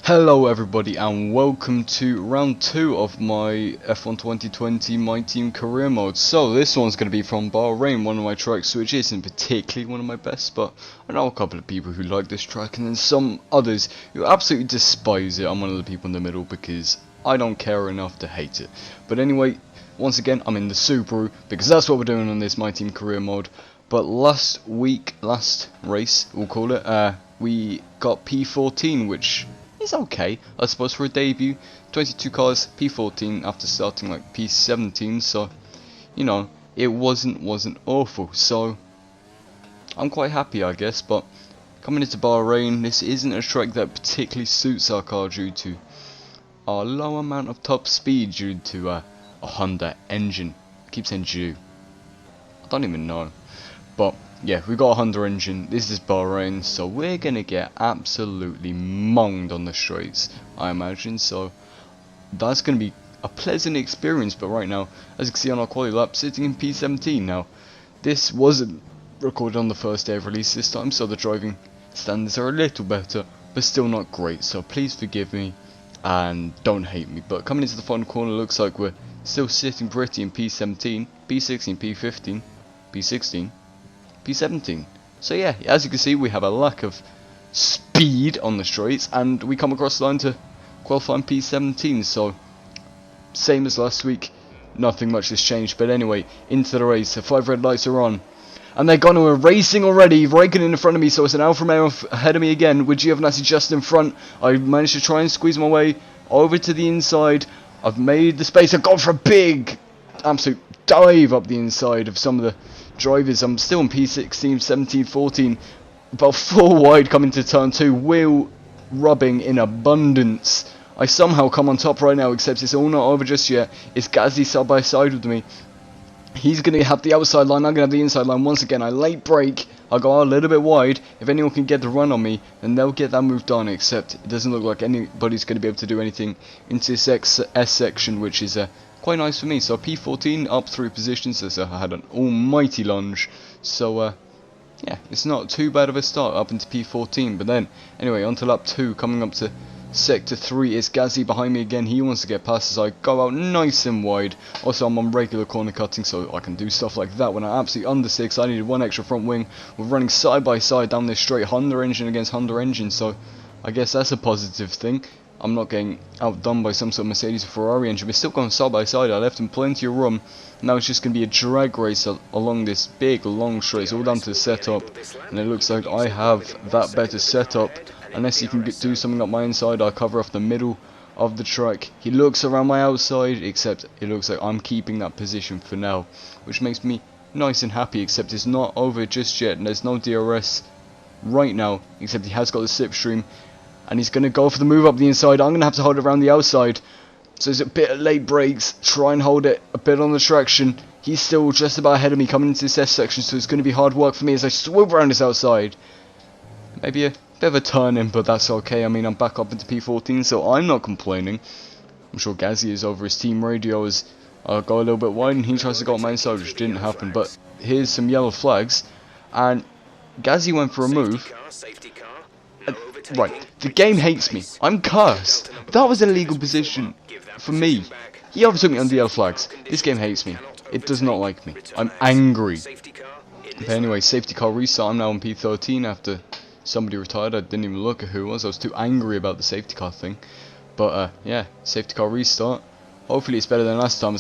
Hello everybody and welcome to round 2 of my F1 2020 My Team career mode. So this one's going to be from Bahrain, one of my tracks which isn't particularly one of my best, but I know a couple of people who like this track and then some others who absolutely despise it. I'm one of the people in the middle because I don't care enough to hate it. But anyway, once again I'm in the Subaru because that's what we're doing on this My Team career mode. But last race we'll call it, we got P14, which is okay, I suppose, for a debut. 22 cars, P14 after starting like P17, so you know, it wasn't awful. So I'm quite happy, I guess. But coming into Bahrain, this isn't a track that particularly suits our car due to our low amount of top speed due to a Honda engine. I keep saying due. I don't even know. But yeah, we got a Honda engine. This is Bahrain, so we're gonna get absolutely monged on the straights, I imagine. So that's gonna be a pleasant experience. But right now, as you can see on our quality lap, sitting in P17 now. This wasn't recorded on the first day of release this time, so the driving standards are a little better, but still not great. So please forgive me and don't hate me. But coming into the final corner, looks like we're still sitting pretty in P17, P16, P15, P16. P17. So yeah, as you can see, we have a lack of speed on the straights, and we come across the line to qualify in P17. So same as last week, nothing much has changed. But anyway, into the race. The 5 red lights are on, and they're gone. We're racing already. Raikkonen in front of me, so it's an Alfa Romeo ahead of me again, with Giovinazzi just in front. I managed to try and squeeze my way over to the inside. I've made the space. I've gone for a big, absolute dive up the inside of some of the drivers. I'm still in P16, 17, 14, about 4 wide coming to turn 2, wheel rubbing in abundance. I somehow come on top right now, except it's all not over just yet. It's Gazzy side by side with me. He's going to have the outside line, I'm going to have the inside line. Once again, I late brake, I go out a little bit wide. If anyone can get the run on me, then they'll get that move done, except it doesn't look like anybody's going to be able to do anything into this S section, which is quite nice for me. So P14 up 3 positions, as I had an almighty lunge. So yeah, it's not too bad of a start up into P14. But then anyway, on to lap 2, coming up to sector 3. It's Gazzy behind me again. He wants to get past as I go out nice and wide. Also, I'm on regular corner cutting, so I can do stuff like that when I'm absolutely under 6. I needed 1 extra front wing. We're running side by side down this straight, Honda engine against Honda engine, so I guess that's a positive thing. I'm not getting outdone by some sort of Mercedes or Ferrari engine. We're still going side by side. I left him plenty of room. Now it's just going to be a drag race along this big long straight. It's all down to the setup, and it looks like I have that better setup. Unless he can do something up my inside, I'll cover off the middle of the track. He looks around my outside, except it looks like I'm keeping that position for now, which makes me nice and happy, except it's not over just yet, and there's no DRS right now, except he has got the slipstream, and he's going to go for the move up the inside. I'm going to have to hold it around the outside, so there's a bit of late brakes, try and hold it a bit on the traction. He's still just about ahead of me coming into this S section, so it's going to be hard work for me as I swoop around this outside. Maybe a bit of a turn in, but that's okay. I mean, I'm back up into P14, so I'm not complaining. I'm sure Gazzy is over his team radio as I go a little bit wide, and he tries to go on my inside, which didn't happen. But here's some yellow flags, and Gazzy went for a move. Right, the game hates me. I'm cursed. That was an illegal position for me. He overtook me on the yellow flags. This game hates me. It does not like me. I'm angry. But anyway, safety car restart. I'm now on P13 after somebody retired. I didn't even look at who it was. I was too angry about the safety car thing. But yeah, safety car restart. Hopefully it's better than last time.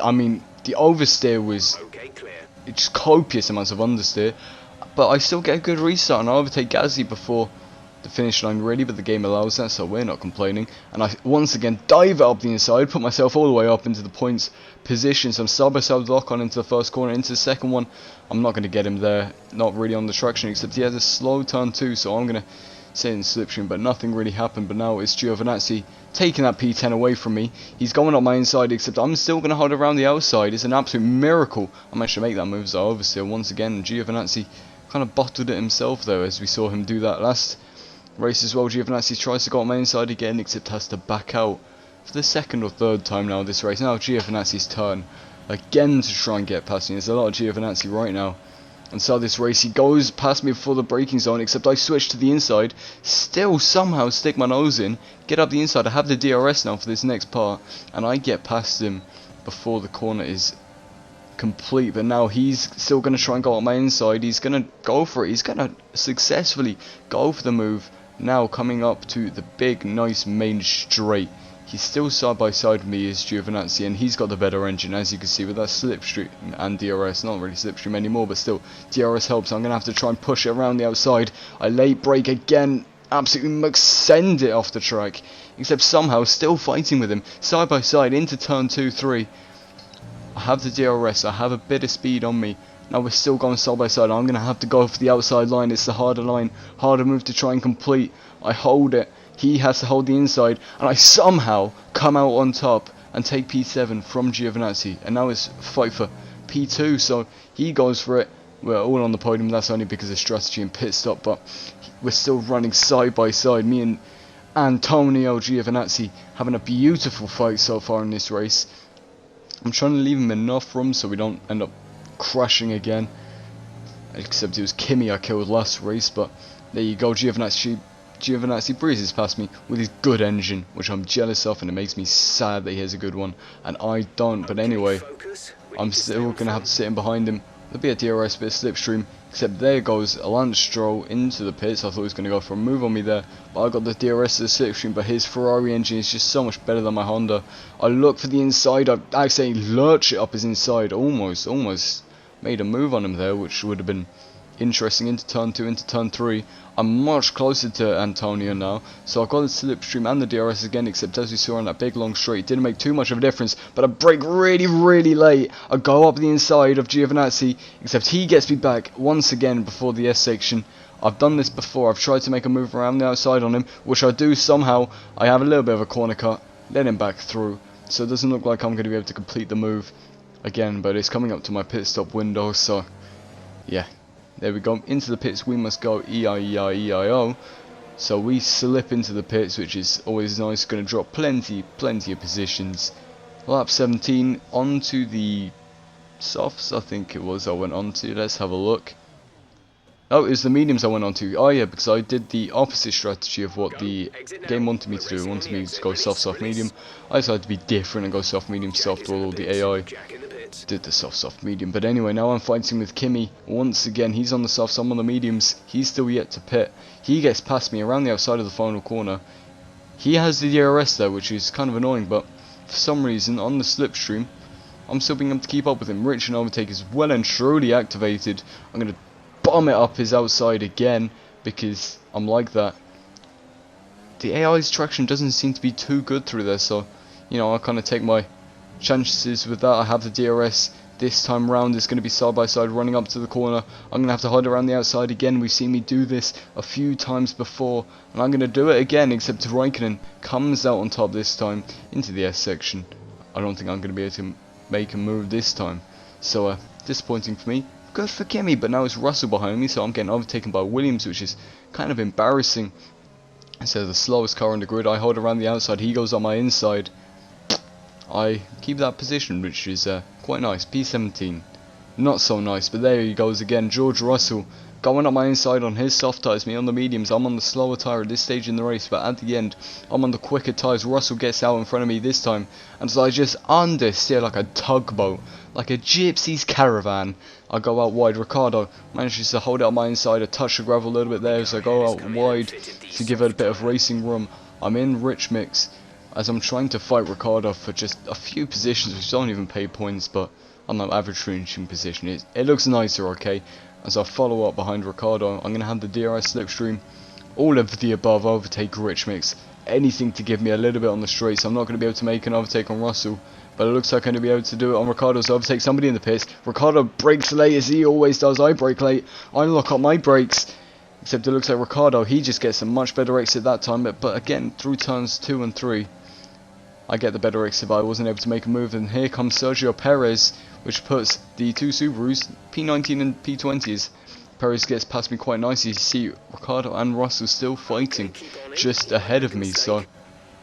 I mean, the oversteer was just copious amounts of understeer. But I still get a good restart, and I overtake Gazzy before the finish line really, but the game allows that, so we're not complaining. And I once again dive up the inside, put myself all the way up into the points position. So I'm side by side lock on into the first corner, into the second one. I'm not going to get him there, not really on the traction, except he has a slow turn too, so I'm going to sit in slipstream, but nothing really happened. But now it's Giovinazzi taking that P10 away from me. He's going up my inside, except I'm still going to hold around the outside. It's an absolute miracle I managed to make that move as I oversteer once again. Giovinazzi kind of bottled it himself though, as we saw him do that last race as well. Giovinazzi tries to go on my inside again, except has to back out for the 2nd or 3rd time now this race. Now Giovinazzi's turn again to try and get past me. There's a lot of Giovinazzi right now, And so this race, he goes past me before the braking zone, except I switch to the inside, still somehow stick my nose in, get up the inside. I have the DRS now for this next part, and I get past him before the corner is complete. But now he's still going to try and go on my inside. He's going to go for it. He's going to successfully go for the move. Now coming up to the big, nice main straight. He's still side by side with me, is Giovinazzi, and he's got the better engine, as you can see, with that slipstream and DRS. Not really slipstream anymore, but still, DRS helps. I'm going to have to try and push it around the outside. I late brake again, absolutely send it off the track, except somehow still fighting with him, side by side, into turn 2, 3. I have the DRS, I have a bit of speed on me. Now we're still going side by side. I'm going to have to go for the outside line. It's the harder line, harder move to try and complete. I hold it. He has to hold the inside, and I somehow come out on top and take P7 from Giovinazzi. And now it's fight for P2, so he goes for it. We're all on the podium. That's only because of strategy and pit stop, but we're still running side by side. Me and Antonio Giovinazzi having a beautiful fight so far in this race. I'm trying to leave him enough room so we don't end up crashing again. Except it was Kimi I killed last race, but there you go. Giovinazzi breezes past me with his good engine, which I'm jealous of, and it makes me sad that he has a good one and I don't. But anyway, I'm still going to have to sit in behind him. There'll be a DRS, bit of slipstream, except there goes Lance Stroll into the pits. I thought he was going to go for a move on me there, but I got the DRS to the slipstream, but his Ferrari engine is just so much better than my Honda. I look for the inside, I actually lurch it up his inside, almost made a move on him there, which would have been interesting, into turn 2, into turn 3. I'm much closer to Antonio now, so I got the slipstream and the DRS again, except as we saw on that big long straight, it didn't make too much of a difference, but I brake really late. I go up the inside of Giovinazzi, except he gets me back once again before the S section. I've done this before. I've tried to make a move around the outside on him, which I do somehow. I have a little bit of a corner cut, let him back through, so it doesn't look like I'm going to be able to complete the move again, but it's coming up to my pit stop window, so yeah. There we go, into the pits we must go, E-I-E-I-E-I-O. So we slip into the pits, which is always nice, going to drop plenty of positions. Lap 17, onto the softs, I think it was I went on to. Let's have a look. Oh, it was the mediums I went on to. Oh yeah, because I did the opposite strategy of what the game wanted me to do. It wanted me to go soft, medium. I decided to be different and go soft, medium, soft, while all the AI did the soft, medium. But anyway, now I'm fighting with Kimi once again. He's on the softs, I'm on the mediums. He's still yet to pit. He gets past me around the outside of the final corner. He has the DRS there, which is kind of annoying, but for some reason on the slipstream I'm still being able to keep up with him. Rich and overtake is well and truly activated. I'm going to bomb it up his outside again because I'm like that. The AI's traction doesn't seem to be too good through there, so you know, I kind of take my chances with that. I have the DRS this time round. It's going to be side by side running up to the corner. I'm going to have to hide around the outside again. We've seen me do this a few times before, and I'm going to do it again, except Raikkonen comes out on top this time into the S section. I don't think I'm going to be able to make a move this time, so disappointing for me. Good for Kimi, but now it's Russell behind me, so I'm getting overtaken by Williams, which is kind of embarrassing. Instead of the slowest car on the grid, I hold around the outside, he goes on my inside. I keep that position, which is quite nice. P17, not so nice, but there he goes again. George Russell going up my inside on his soft tyres, me on the mediums. I'm on the slower tyre at this stage in the race, but at the end I'm on the quicker tyres. Russell gets out in front of me this time, and so I just understeer like a tugboat, like a gypsy's caravan. I go out wide. Ricardo manages to hold it on my inside. I touch the gravel a little bit there, so I go out wide to give it a bit of racing room. I'm in rich mix as I'm trying to fight Ricardo for just a few positions which don't even pay points, but on that average finishing position it looks nicer, okay? As I follow up behind Ricardo, I'm going to have the DRS slipstream, all of the above, overtake rich mix, anything to give me a little bit on the straight. So I'm not going to be able to make an overtake on Russell, but it looks like I'm going to be able to do it on Ricardo, so overtake somebody in the pits. Ricardo brakes late as he always does. I brake late, I lock up my brakes, except it looks like Ricardo, he just gets a much better exit that time, but again, through turns 2 and 3, I get the better exit, but I wasn't able to make a move. And here comes Sergio Perez, which puts the two Subarus, P19 and P20s. Perez gets past me quite nicely. You see Ricardo and Russell still fighting just ahead of me, so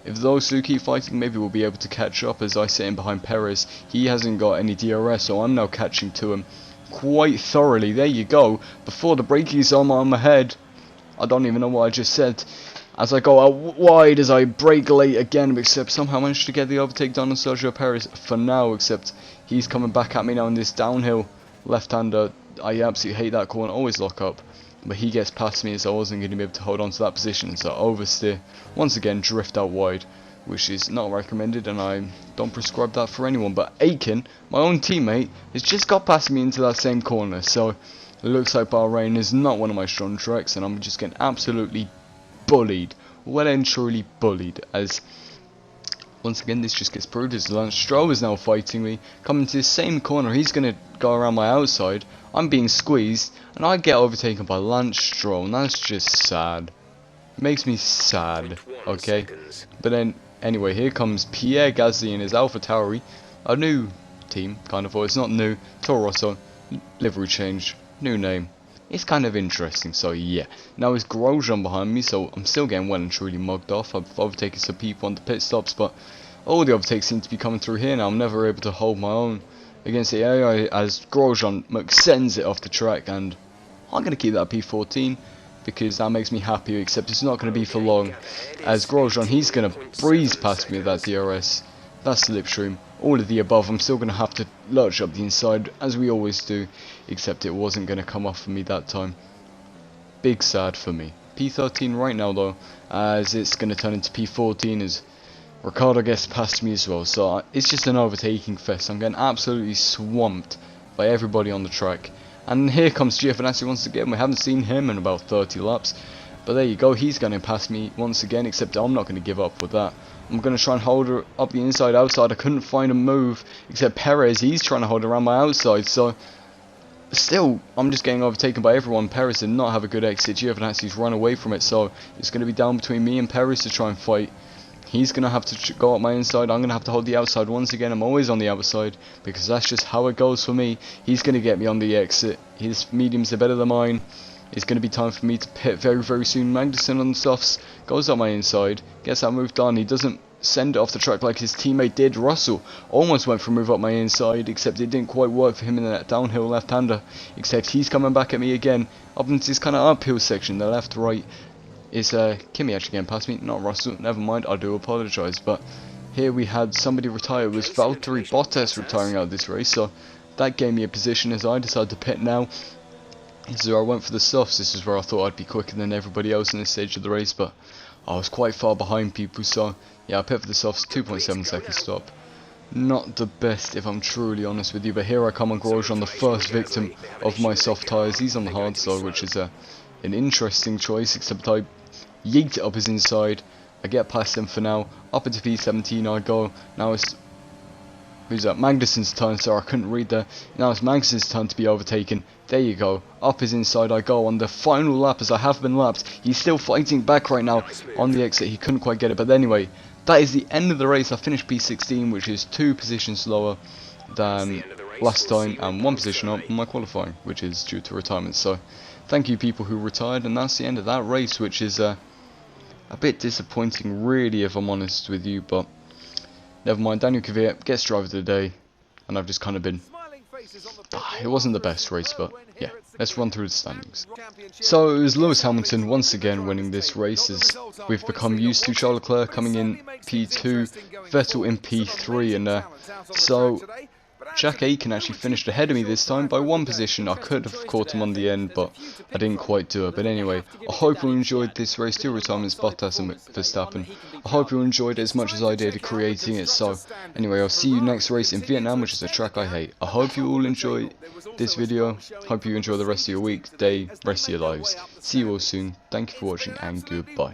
if those two keep fighting, maybe we'll be able to catch up as I sit in behind Perez. He hasn't got any DRS, so I'm now catching to him. quite thoroughly. There you go. Before the brakies on my head. I don't even know what I just said. As I go out wide, as I brake late again, except somehow managed to get the overtake done on Sergio Perez for now, except he's coming back at me now in this downhill left-hander. I absolutely hate that corner, always lock up. But he gets past me, as I wasn't going to be able to hold on to that position, so oversteer. Once again, drift out wide, which is not recommended, and I don't prescribe that for anyone. But Aiken, my own teammate, has just got past me into that same corner, so it looks like Bahrain is not one of my strong tracks, and I'm just getting absolutely bullied, well and truly bullied, as once again this just gets proved as Lance Stroll is now fighting me, coming to the same corner. He's going to go around my outside, I'm being squeezed, and I get overtaken by Lance Stroll, and that's just sad. It makes me sad, okay? But then, anyway, here comes Pierre Gasly and his AlphaTauri, a new team, kind of, or it's not new, Toro Rosso, livery change, new name. It's kind of interesting, so yeah. Now it's Grosjean behind me, so I'm still getting well and truly mugged off. I've overtaken some people on the pit stops, but all the overtakes seem to be coming through here now. I'm never able to hold my own against the AI as Grosjean sends it off the track, and I'm going to keep that P14 because that makes me happy, except it's not going to be for long, as Grosjean, he's going to breeze past me with that DRS, that slipstream. All of the above. I'm still going to have to lurch up the inside as we always do, except it wasn't going to come off for me that time. Big sad for me. P13 right now though, as it's going to turn into P14 as Ricciardo gets past me as well, so it's just an overtaking fest. I'm getting absolutely swamped by everybody on the track, and here comes Giovinazzi once again. We haven't seen him in about 30 laps, but there you go, he's going to pass me once again, except I'm not going to give up with that. I'm going to try and hold her up the inside outside. I couldn't find a move, except Perez, he's trying to hold her around my outside, so still, I'm just getting overtaken by everyone. Perez did not have a good exit. Giovinazzi's run away from it, so it's going to be down between me and Perez to try and fight. He's going to have to go up my inside. I'm going to have to hold the outside once again. I'm always on the outside because that's just how it goes for me. He's going to get me on the exit. His mediums are better than mine. It's going to be time for me to pit very, very soon. Magnussen on the softs goes up my inside, gets that move done. He doesn't send it off the track like his teammate did. Russell almost went for a move up my inside, except it didn't quite work for him in that downhill left-hander, except he's coming back at me again up into this kind of uphill section. The left-right is Kimi actually getting past me, not Russell. Never mind, I do apologise. But here we had somebody retire. It was Valtteri Bottas retiring out of this race, so that gave me a position as I decided to pit now. This is where I went for the softs. This is where I thought I'd be quicker than everybody else in this stage of the race, but I was quite far behind people, so yeah, I pit for the softs, 2.7 second stop. Not the best, if I'm truly honest with you, but here I come on Grosjean, the first victim of my soft tyres. He's on the hard side, which is an interesting choice, except I yeet it up his inside. I get past him for now. Up into P17 I go. Now it's who's that? Magnussen's turn, so I couldn't read there. Now it's Magnussen's turn to be overtaken. There you go. Up his inside I go on the final lap, as I have been lapped. He's still fighting back right now on the exit. He couldn't quite get it. But anyway, that is the end of the race. I finished P16, which is 2 positions slower than last time, and 1 position up in my qualifying, which is due to retirement. So thank you people who retired, and that's the end of that race, which is a bit disappointing really, if I'm honest with you, but never mind. Daniel Kvyat gets driver of the day, and I've just kind of been it wasn't the best race, but yeah, let's run through the standings. So it was Lewis Hamilton once again winning this race, as we've become used to. Charles Leclerc coming in P2, Vettel in P3, and so Jack Aiken actually finished ahead of me this time by 1 position. I could have caught him on the end, but I didn't quite do it. But anyway, I hope you enjoyed this race. 2 retirements, Bottas and Verstappen. I hope you enjoyed it as much as I did creating it. So anyway, I'll see you next race in Vietnam, which is a track I hate. I hope you all enjoy this video. Hope you enjoy the rest of your week, day, rest of your lives. See you all soon. Thank you for watching, and goodbye.